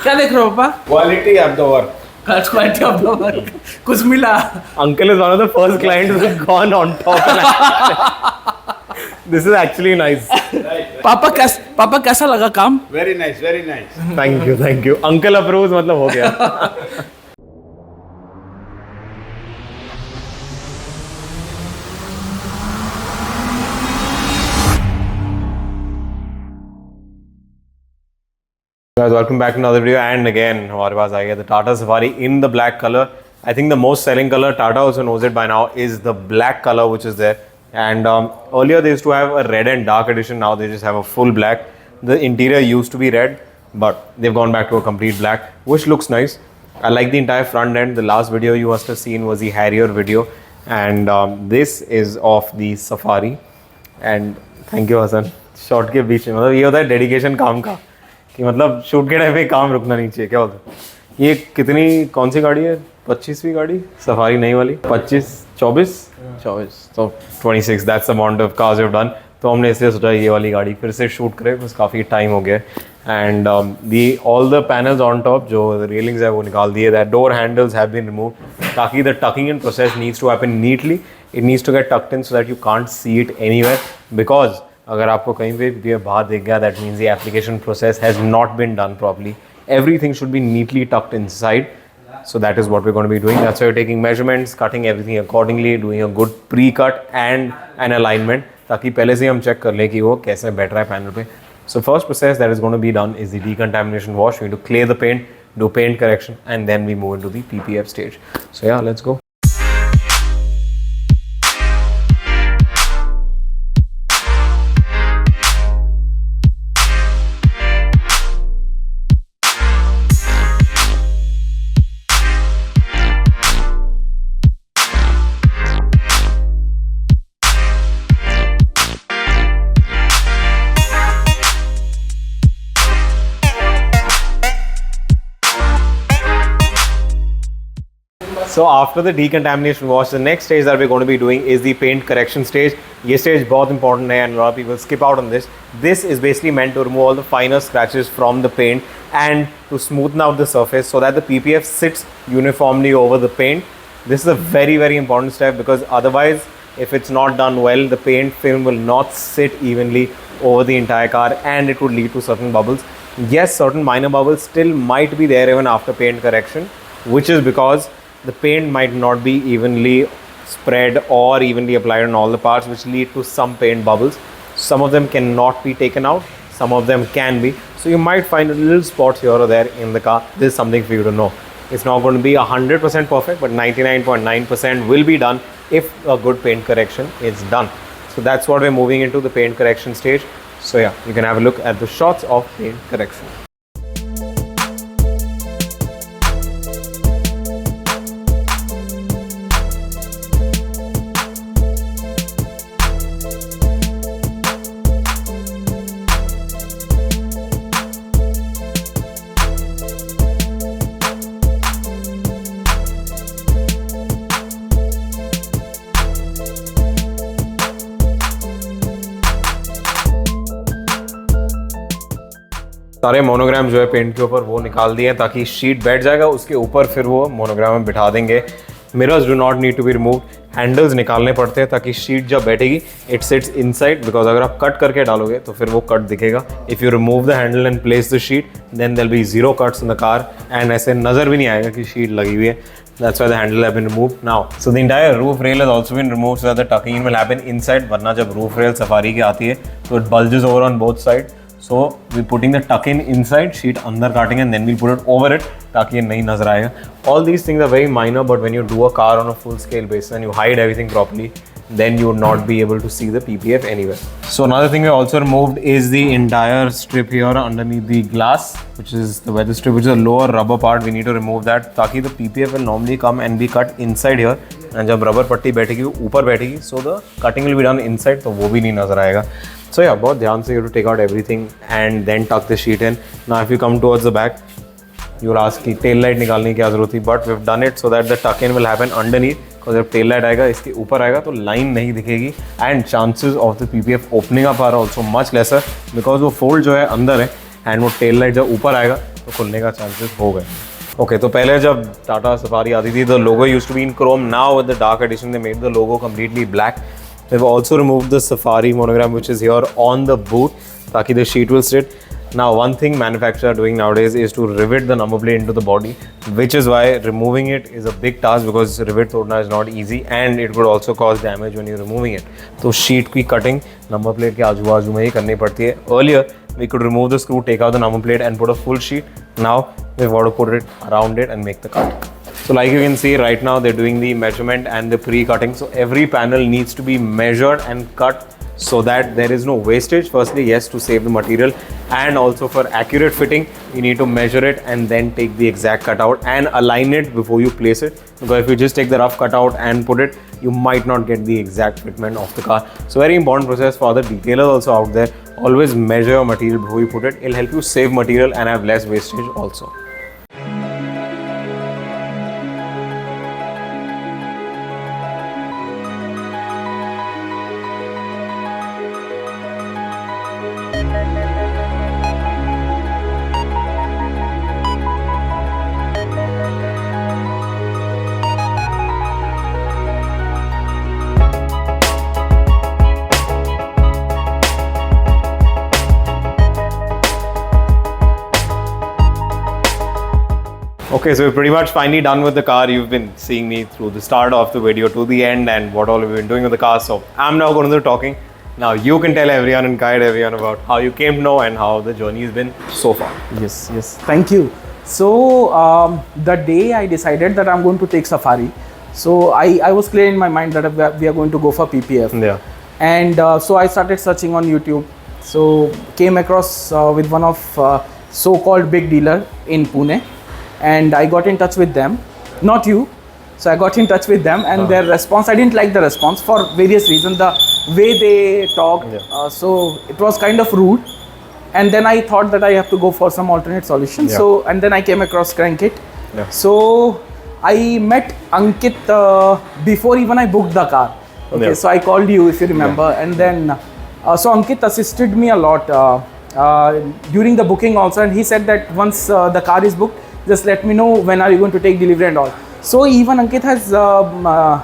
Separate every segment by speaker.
Speaker 1: क्या देख रहे हो पापा?
Speaker 2: Quality of the work.
Speaker 1: Quality of the work कुछ मिला?
Speaker 3: Uncle is one of the first clients who's gone on top. This is actually nice.
Speaker 1: पापा कैसा लगा काम?
Speaker 2: Very nice, very nice.
Speaker 3: Thank you. Uncle approves मतलब हो गया. Guys, welcome back to another video, and again हमारे पास आ गया the Tata Safari in the black color. I think the most selling color, Tata also knows it by now, is the black color which is there. And earlier they used to have a red and dark edition. Now they just have a full black. The interior used to be red, but they've gone back to a complete black, which looks nice. I like the entire front end. The last video you must have seen was the Harrier video, and this is of the Safari. And thank you Hasan. Shot के बीच में मतलब ये होता है dedication काम का कि मतलब शूट के टाइम पे काम रुकना नहीं चाहिए. क्या होता है ये कितनी कौन सी गाड़ी है? 25वीं गाड़ी सफारी नई वाली 24 तो 26 that's amount of cars you have done. तो हमने इसलिए सोचा ये वाली गाड़ी फिर से शूट करें बिकॉज काफ़ी टाइम हो गया. And the all the panels on top जो रेलिंग्स है वो निकाल दिए. That door handles have been remove ताकि the tucking in process needs to happen neatly. It needs to get tucked in so that you can't see it anywhere. Because अगर आपको कहीं पे भी बाहर दिख गया that means the application process has not been done properly. Everything should be neatly tucked inside. So that is what we're going to be doing. That's why we're taking measurements, cutting everything accordingly, doing a good pre-cut and an alignment ताकि पहले से हम check कर लें कि वो कैसे बैठ रहा है पैनल पे. So first process that is going to be done is the decontamination wash. We need to clear the paint, do paint correction, and then we move into the PPF stage. So yeah, let's go. So after the decontamination wash, the next stage that we're going to be doing is the paint correction stage. This stage is very important and a lot of people skip out on this. This is basically meant to remove all the finer scratches from the paint and to smoothen out the surface so that the PPF sits uniformly over the paint. This is a very, very important step because otherwise, if it's not done well, the paint film will not sit evenly over the entire car and it would lead to certain bubbles. Yes, certain minor bubbles still might be there even after paint correction, which is because the paint might not be evenly spread or evenly applied on all the parts, which lead to some paint bubbles. Some of them cannot be taken out, some of them can be. So you might find a little spot here or there in the car. This is something for you to know. It's not going to be 100% perfect, but 99.9% will be done if a good paint correction is done. So that's what we're moving into, the paint correction stage. So yeah, you can have a look at the shots of paint correction. सारे monogram जो है paint के ऊपर वो निकाल दिए ताकि sheet बैठ जाएगा, उसके ऊपर फिर वो मोनोग्राम में बिठा देंगे. Mirrors do not need to be remove. Handles निकालने पड़ते हैं ताकि शीट जब बैठेगी इट सिट्स इनसाइड, बिकॉज अगर आप कट करके डालोगे तो फिर वो कट दिखेगा. If you remove the handle and place the sheet then there will be zero cuts in the car and ऐसे नज़र भी नहीं आएगा कि शीट लगी हुई है. That's why the handle have been removed now. So the entire roof rail has also been removed so that the tucking in will happen inside. वरना जब roof rail सफारी की आती है तो it bulges over on both sides. So we're putting the tuck in inside, sheet अंदर काटेंगे and then we'll put it over it ताकि ये नहीं नजर आएगा. All these things are very minor, but when you do a car on a full scale basis and you hide everything properly, then you would not be able to see the PPF anywhere. So another thing we also removed is the entire strip here underneath the glass, which is the weather strip, which is a lower rubber part. We need to remove that ताकि the PPF will normally come and be cut inside here. And जब rubber पट्टी बैठेगी ऊपर बैठेगी, so the cutting will be done inside, तो वो भी नहीं नजर आएगा. So yeah, बहुत ध्यान से you have to take out everything and then tuck the sheet in. Now if you come towards the back, you will ask कि tail light निकालने की क्या जरूरत थी, but we've done it so that the tuck in will happen underneath. Because जब tail light आएगा इसके ऊपर आएगा तो line नहीं दिखेगी and chances of the PPF opening up are also much lesser because वो fold जो है अंदर है and वो tail light जब ऊपर आएगा तो खुलने का चांसेस हो गए. Okay, तो पहले जब टाटा सफारी आती थी, the logo used to be in chrome. Now with the dark edition, they made the logo completely black. They've also removed the safari monogram, which is here on the boot, ताकि the sheet will sit. Now, one thing manufacturers are doing nowadays is to rivet the number plate into the body, which is why removing it is a big task because rivet todna is not easy and it could also cause damage when you're removing it. So sheet की cutting number plate के आजू बाजू में ही करनी पड़ती है. Earlier, we could remove the screw, take out the number plate and put a full sheet. Now, we've got to put it around it and make the cut. So like you can see right now, they're doing the measurement and the pre-cutting. So every panel needs to be measured and cut so that there is no wastage. Firstly, yes, to save the material, and also for accurate fitting, you need to measure it and then take the exact cutout and align it before you place it. Because if you just take the rough cutout and put it, you might not get the exact fitment of the car. So very important process for the detailers also out there. Always measure your material before you put it. It'll help you save material and have less wastage also. Okay, so we're pretty much finally done with the car. You've been seeing me through the start of the video to the end and what all we've been doing with the car. So I'm now going to do talking. Now you can tell everyone and guide everyone about how you came to know and how the journey has been so far.
Speaker 1: Yes. Thank you. So the day I decided that I'm going to take safari, so I was clear in my mind that we are going to go for PPF.
Speaker 3: Yeah.
Speaker 1: And so I started searching on YouTube. So came across with one of so-called big dealer in Pune. And I got in touch with them, not you. So I got in touch with them and their response, I didn't like the response for various reasons. The way they talked, so it was kind of rude. And then I thought that I have to go for some alternate solution.
Speaker 3: Yeah.
Speaker 1: So, and then I came across Crankit.
Speaker 3: Yeah.
Speaker 1: So I met Ankit before even I booked the car. Okay,
Speaker 3: Yeah.
Speaker 1: so I called you if you remember. And then, so Ankit assisted me a lot during the booking also. And he said that once the car is booked, just let me know when are you going to take delivery and all. So even Ankit has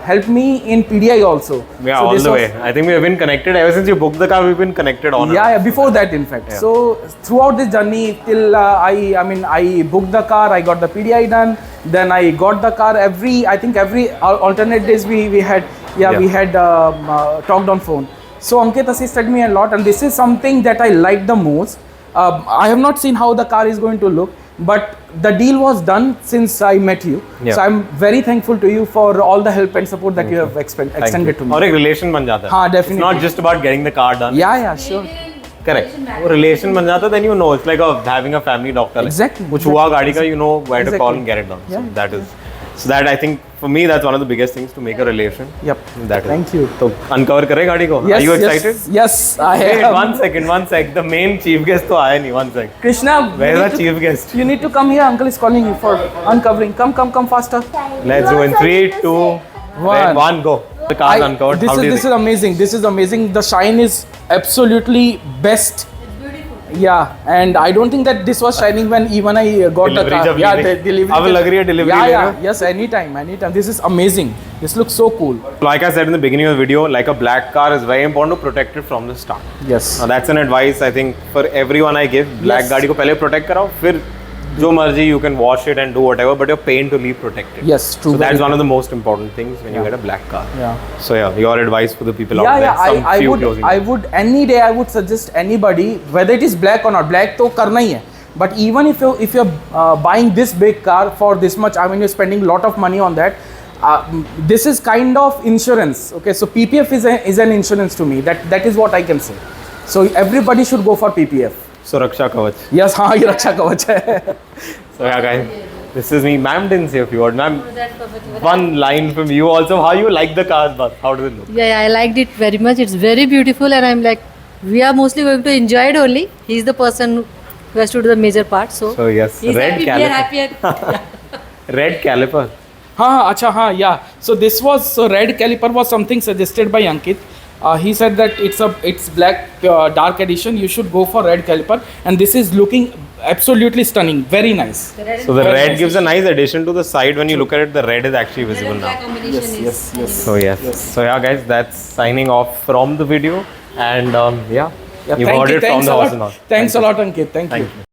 Speaker 1: helped me in PDI also.
Speaker 3: Yeah,
Speaker 1: so
Speaker 3: all the way. I think we have been connected ever since you booked the car. We've been connected on.
Speaker 1: Yeah, before that in fact.
Speaker 3: Yeah.
Speaker 1: So throughout this journey till I booked the car, I got the PDI done, then I got the car I think every alternate days we had talked on phone. So Ankit assisted me a lot and this is something that I like the most. I have not seen how the car is going to look, but the deal was done since I met you.
Speaker 3: Yeah.
Speaker 1: So I'm very thankful to you for all the help and support that you have extended to me.
Speaker 3: और एक relation बन जाता है.
Speaker 1: हाँ, definitely.
Speaker 3: It's not just about getting the car done.
Speaker 1: Yeah, sure.
Speaker 3: Correct. वो relation बन जाता है, then you know it's like having a family doctor.
Speaker 1: Exactly.
Speaker 3: कुछ हुआ गाड़ी का, you know where to call
Speaker 1: Exactly.
Speaker 3: and get it done. So
Speaker 1: Yeah.
Speaker 3: So that I think for me that's one of the biggest things to make a relation.
Speaker 1: Yep.
Speaker 3: That is.
Speaker 1: Thank you.
Speaker 3: तो uncover करे गाड़ी को.
Speaker 1: Yes,
Speaker 3: Are you excited?
Speaker 1: Yes, I
Speaker 3: Wait,
Speaker 1: am.
Speaker 3: one sec. The main chief guest तो आया नहीं. One sec.
Speaker 1: Krishna,
Speaker 3: Where's the chief guest?
Speaker 1: You need to come here. Uncle is calling you for uncovering. Come faster.
Speaker 3: Let's do in 3, 2, 1, go. The car is uncovered. How do you
Speaker 1: This is
Speaker 3: think?
Speaker 1: amazing. This is amazing. The shine is absolutely best. Yeah, and I don't think that this was shining when even I got
Speaker 3: Delivery
Speaker 1: the car.
Speaker 3: जब
Speaker 1: Yeah,
Speaker 3: Lee
Speaker 1: the
Speaker 3: थी।
Speaker 1: delivery.
Speaker 3: अब लग रही है delivery
Speaker 1: Yeah,
Speaker 3: लेना।
Speaker 1: yes, anytime. This is amazing. This looks so cool.
Speaker 3: Like I said in the beginning of the video, like a black car is very important to protect it from the start.
Speaker 1: Yes.
Speaker 3: Now that's an advice I think for everyone I give. Black
Speaker 1: Yes.
Speaker 3: गाड़ी को पहले protect कराओ, फिर जो मर्जी you can wash it and do whatever, but your paint to leave protected.
Speaker 1: Yes, true.
Speaker 3: So
Speaker 1: very
Speaker 3: that's one
Speaker 1: true.
Speaker 3: of the most important things when you get a black car.
Speaker 1: Yeah.
Speaker 3: So yeah, your advice for the people
Speaker 1: Yeah,
Speaker 3: out there.
Speaker 1: yeah.
Speaker 3: Some
Speaker 1: I
Speaker 3: few
Speaker 1: would.
Speaker 3: closing
Speaker 1: I would any day. I would suggest anybody whether it is black or not. Black तो करना ही है. But even if you're buying this big car for this much, I mean you're spending a lot of money on that. This is kind of insurance. Okay, so PPF is an insurance to me. That is what I can say. So everybody should go for PPF.
Speaker 3: सुरक्षा कवच.
Speaker 1: Yes, हाँ ये रक्षा कवच है.
Speaker 3: So yeah, guys, this is me. Ma'am didn't say a few words. Ma'am, one line from you also. How you like the car, but how does it look?
Speaker 4: Yeah, I liked it very much. It's very beautiful, and I'm like, we are mostly going to enjoy it only. He's the person who has to do the major part. So
Speaker 3: yes,
Speaker 4: he's
Speaker 3: red
Speaker 4: happy, we
Speaker 3: caliper.
Speaker 4: are happy. And
Speaker 3: Red caliper.
Speaker 1: हाँ अच्छा हाँ yeah. So this was red caliper was something suggested by Ankit. He said that it's black dark edition. You should go for red caliper, and this is looking absolutely stunning. Very nice.
Speaker 3: So the red gives a nice addition to the side. When you look at it, the red is actually visible now.
Speaker 1: Yes.
Speaker 3: So yes. So yeah, guys, that's signing off from the video. And yeah,
Speaker 1: Yeah,
Speaker 3: you've
Speaker 1: thank
Speaker 3: heard
Speaker 1: you.
Speaker 3: it from
Speaker 1: Thanks
Speaker 3: the
Speaker 1: a
Speaker 3: horse's
Speaker 1: lot.
Speaker 3: mouth.
Speaker 1: Thanks a lot, Ankit. Thank you.
Speaker 3: you.